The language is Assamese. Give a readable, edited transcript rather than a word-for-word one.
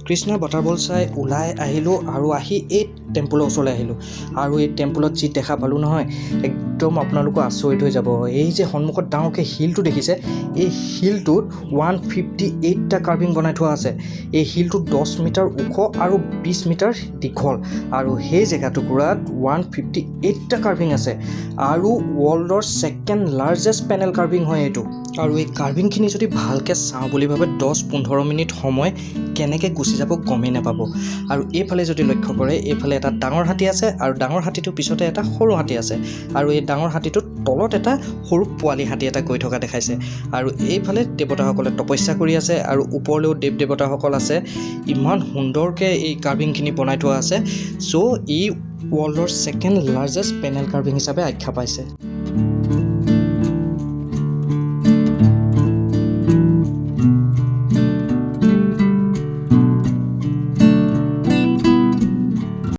কৃষ্ণৰ ৱাটাৰফল চাই ওলাই আহিলোঁ আৰু আহি এই টেম্পলৰ ওচৰলৈ আহিলোঁ আৰু এই টেম্পলত যি দেখা পালোঁ নহয় একদম আপোনালোকৰ আচৰিত হৈ যাব। এই যে সন্মুখত ডাঙৰকৈ শিলটো দেখিছে, এই শিলটোত 158টা কাৰ্ভিং বনাই থোৱা আছে। এই শিলটো 10 মিটাৰ ওখ আৰু 20 মিটাৰ দীঘল আৰু সেই জেগাটুকুৰাত 158টা কাৰ্ভিং আছে আৰু ৱৰ্ল্ডৰ ছেকেণ্ড লাৰ্জেষ্ট পেনেল কাৰ্ভিং হয় এইটো। আৰু এই কাৰ্ভিংখিনি যদি ভালকৈ চাওঁ বুলি ভাবে 10-15 মিনিট সময় কেনেকৈ গুচি যাব গমেই নাপাব। আৰু এইফালে যদি লক্ষ্য কৰে, এইফালে এটা ডাঙৰ হাতী আছে আৰু ডাঙৰ হাতীটোৰ পিছতে এটা সৰু হাতী আছে আৰু এই ডাঙৰ হাতীটোৰ তলত এটা সৰু পোৱালি হাতী এটা গৈ থকা দেখাইছে। আৰু এইফালে দেৱতাসকলে তপস্যা কৰি আছে আৰু ওপৰলৈও দেৱতাসকল আছে। ইমান সুন্দৰকৈ এই কাৰ্ভিংখিনি বনাই থোৱা আছে। চ' ই ৱৰ্ল্ডৰ ছেকেণ্ড লাৰ্জেষ্ট পেনেল কাৰ্ভিং হিচাপে আখ্যা পাইছে।